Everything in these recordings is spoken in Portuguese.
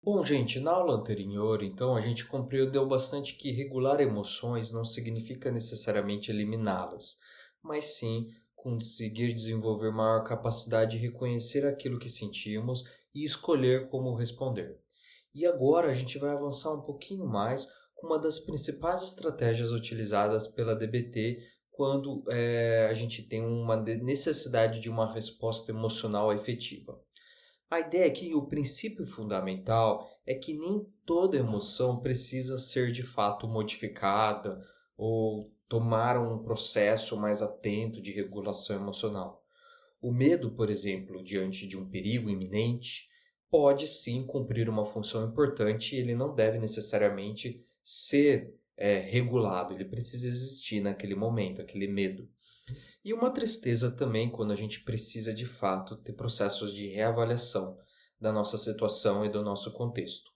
Bom, gente, na aula anterior, então, a gente compreendeu bastante que regular emoções não significa necessariamente eliminá-las, mas sim conseguir desenvolver maior capacidade de reconhecer aquilo que sentimos e escolher como responder. E agora a gente vai avançar um pouquinho mais com uma das principais estratégias utilizadas pela DBT quando a gente tem uma necessidade de uma resposta emocional efetiva. A ideia é que o princípio fundamental é que nem toda emoção precisa ser de fato modificada ou tomar um processo mais atento de regulação emocional. O medo, por exemplo, diante de um perigo iminente, pode sim cumprir uma função importante e ele não deve necessariamente ser regulado, ele precisa existir naquele momento, aquele medo. E uma tristeza também quando a gente precisa de fato ter processos de reavaliação da nossa situação e do nosso contexto.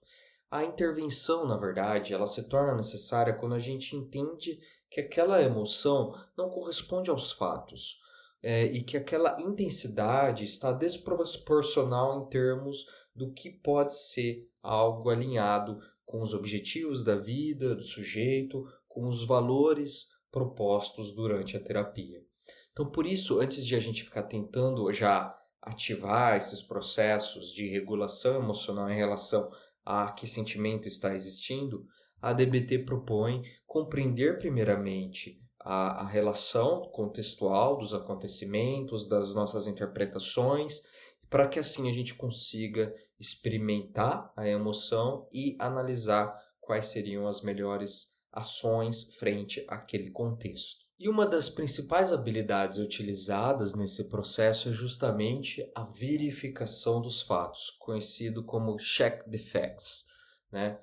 A intervenção, na verdade, ela se torna necessária quando a gente entende que aquela emoção não corresponde aos fatos, e que aquela intensidade está desproporcional em termos do que pode ser algo alinhado com os objetivos da vida do sujeito, com os valores propostos durante a terapia. Então, por isso, antes de a gente ficar tentando já ativar esses processos de regulação emocional em relação a que sentimento está existindo, a DBT propõe compreender primeiramente a relação contextual dos acontecimentos, das nossas interpretações, para que assim a gente consiga experimentar a emoção e analisar quais seriam as melhores ações frente àquele contexto. E uma das principais habilidades utilizadas nesse processo é justamente a verificação dos fatos, conhecido como check the facts, né?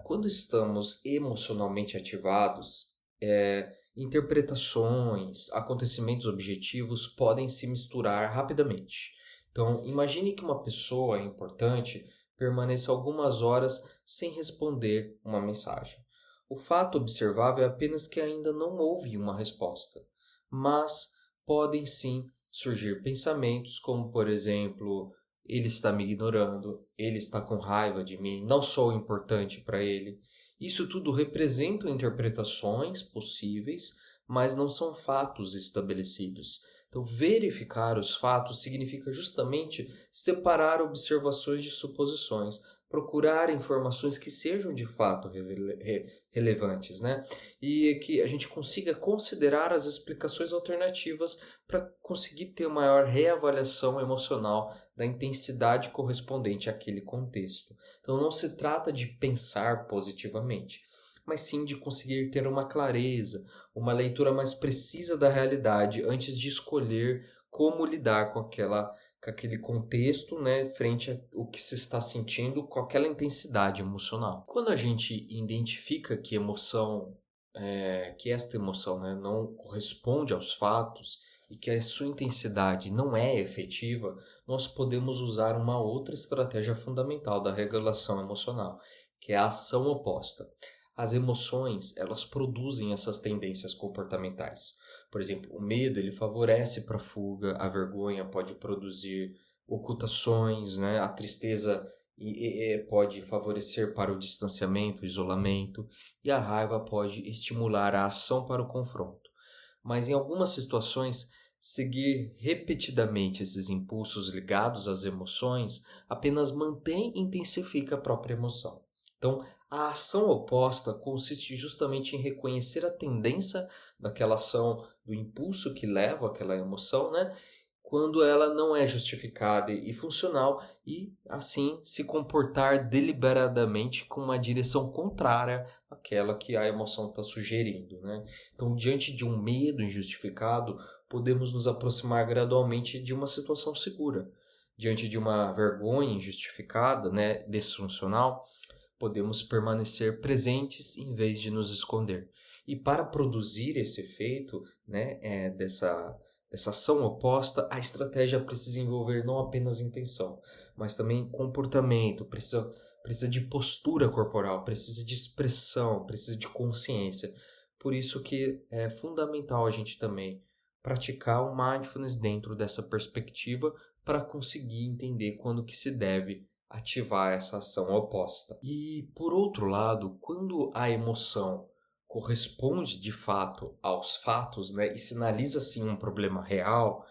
Quando estamos emocionalmente ativados, interpretações, acontecimentos objetivos podem se misturar rapidamente. Então, imagine que uma pessoa importante permaneça algumas horas sem responder uma mensagem. O fato observável é apenas que ainda não houve uma resposta, mas podem sim surgir pensamentos como, por exemplo, ele está me ignorando, ele está com raiva de mim, não sou importante para ele. Isso tudo representam interpretações possíveis, mas não são fatos estabelecidos. Então, verificar os fatos significa justamente separar observações de suposições, procurar informações que sejam de fato relevantes, né? E que a gente consiga considerar as explicações alternativas para conseguir ter maior reavaliação emocional da intensidade correspondente àquele contexto. Então não se trata de pensar positivamente, mas sim de conseguir ter uma clareza, uma leitura mais precisa da realidade antes de escolher como lidar com aquele contexto, né, frente ao que se está sentindo com aquela intensidade emocional. Quando a gente identifica que que esta emoção, né, não corresponde aos fatos e que a sua intensidade não é efetiva, nós podemos usar uma outra estratégia fundamental da regulação emocional, que é a ação oposta. As emoções, elas produzem essas tendências comportamentais. Por exemplo, o medo, ele favorece para a fuga, a vergonha pode produzir ocultações, né? A tristeza pode favorecer para o distanciamento, o isolamento, e a raiva pode estimular a ação para o confronto. Mas em algumas situações, seguir repetidamente esses impulsos ligados às emoções apenas mantém e intensifica a própria emoção. Então, a ação oposta consiste justamente em reconhecer a tendência daquela ação, do impulso que leva àquela emoção, né? Quando ela não é justificada e funcional, e assim se comportar deliberadamente com uma direção contrária àquela que a emoção está sugerindo, né? Então, diante de um medo injustificado, podemos nos aproximar gradualmente de uma situação segura. Diante de uma vergonha injustificada, né, disfuncional, podemos permanecer presentes em vez de nos esconder. E para produzir esse efeito, né, dessa ação oposta, a estratégia precisa envolver não apenas intenção, mas também comportamento, precisa de postura corporal, precisa de expressão, precisa de consciência. Por isso que é fundamental a gente também praticar o mindfulness dentro dessa perspectiva para conseguir entender quando que se deve ativar essa ação oposta. E, por outro lado, quando a emoção corresponde de fato aos fatos, né, e sinaliza sim um problema real,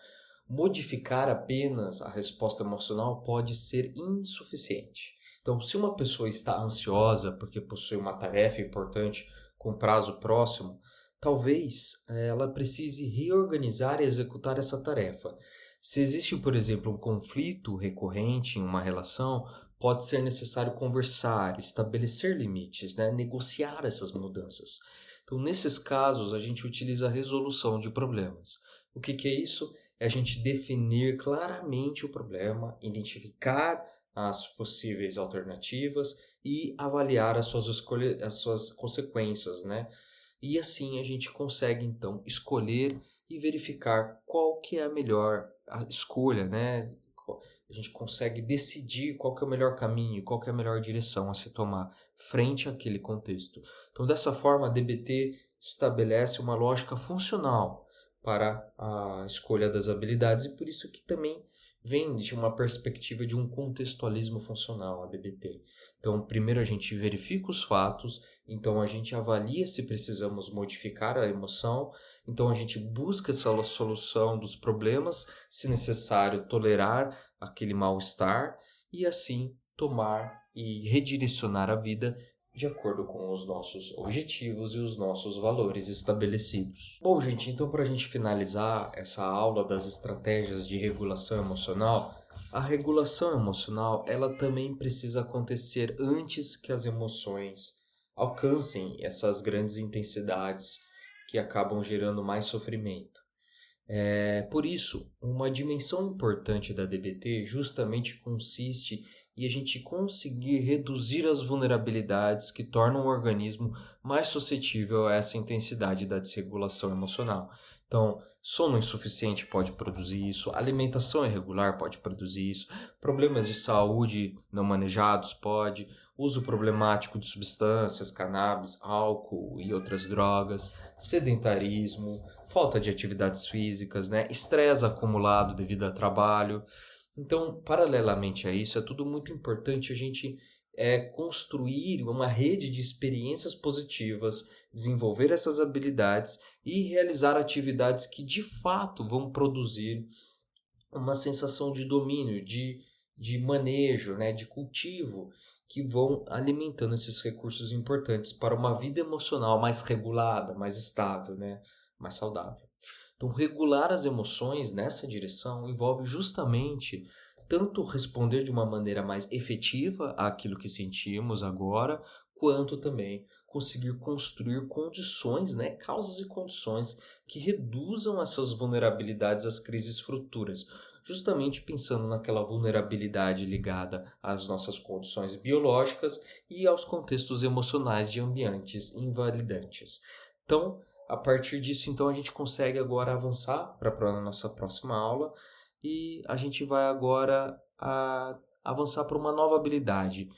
modificar apenas a resposta emocional pode ser insuficiente. Então, se uma pessoa está ansiosa porque possui uma tarefa importante com prazo próximo, talvez ela precise reorganizar e executar essa tarefa. Se existe, por exemplo, um conflito recorrente em uma relação, pode ser necessário conversar, estabelecer limites, né? Negociar essas mudanças. Então, nesses casos, a gente utiliza a resolução de problemas. O que é isso? É a gente definir claramente o problema, identificar as possíveis alternativas e avaliar as suas escolhas, as suas consequências, né? E assim a gente consegue então escolher e verificar qual que é a melhor escolha, né? A gente consegue decidir qual que é o melhor caminho, qual que é a melhor direção a se tomar frente àquele contexto. Então, dessa forma, a DBT estabelece uma lógica funcional para a escolha das habilidades e por isso que também vem de uma perspectiva de um contextualismo funcional, a DBT. Então, primeiro a gente verifica os fatos, então a gente avalia se precisamos modificar a emoção, então a gente busca essa solução dos problemas, se necessário, tolerar aquele mal-estar e assim tomar e redirecionar a vida de acordo com os nossos objetivos e os nossos valores estabelecidos. Bom, gente, então para a gente finalizar essa aula das estratégias de regulação emocional, a regulação emocional ela também precisa acontecer antes que as emoções alcancem essas grandes intensidades que acabam gerando mais sofrimento. Por isso, uma dimensão importante da DBT justamente consiste em a gente conseguir reduzir as vulnerabilidades que tornam o organismo mais suscetível a essa intensidade da desregulação emocional. Então, sono insuficiente pode produzir isso, alimentação irregular pode produzir isso, problemas de saúde não manejados pode, uso problemático de substâncias, cannabis, álcool e outras drogas, sedentarismo, falta de atividades físicas, né? Estresse acumulado devido a trabalho. Então, paralelamente a isso, é tudo muito importante a gente construir uma rede de experiências positivas, desenvolver essas habilidades e realizar atividades que de fato vão produzir uma sensação de domínio, de manejo, né, de cultivo, que vão alimentando esses recursos importantes para uma vida emocional mais regulada, mais estável, né, mais saudável. Então, regular as emoções nessa direção envolve justamente tanto responder de uma maneira mais efetiva àquilo que sentimos agora, quanto também conseguir construir condições, né, causas e condições que reduzam essas vulnerabilidades às crises futuras, justamente pensando naquela vulnerabilidade ligada às nossas condições biológicas e aos contextos emocionais de ambientes invalidantes. Então, a partir disso, então, a gente consegue agora avançar para a nossa próxima aula e a gente vai agora avançar para uma nova habilidade.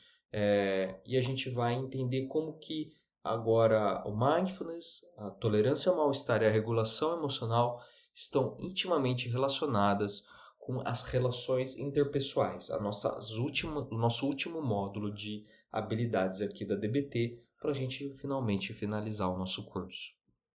E a gente vai entender como que agora o mindfulness, a tolerância ao mal-estar e a regulação emocional estão intimamente relacionadas com as relações interpessoais, o nosso último módulo de habilidades aqui da DBT, para a gente finalmente finalizar o nosso curso.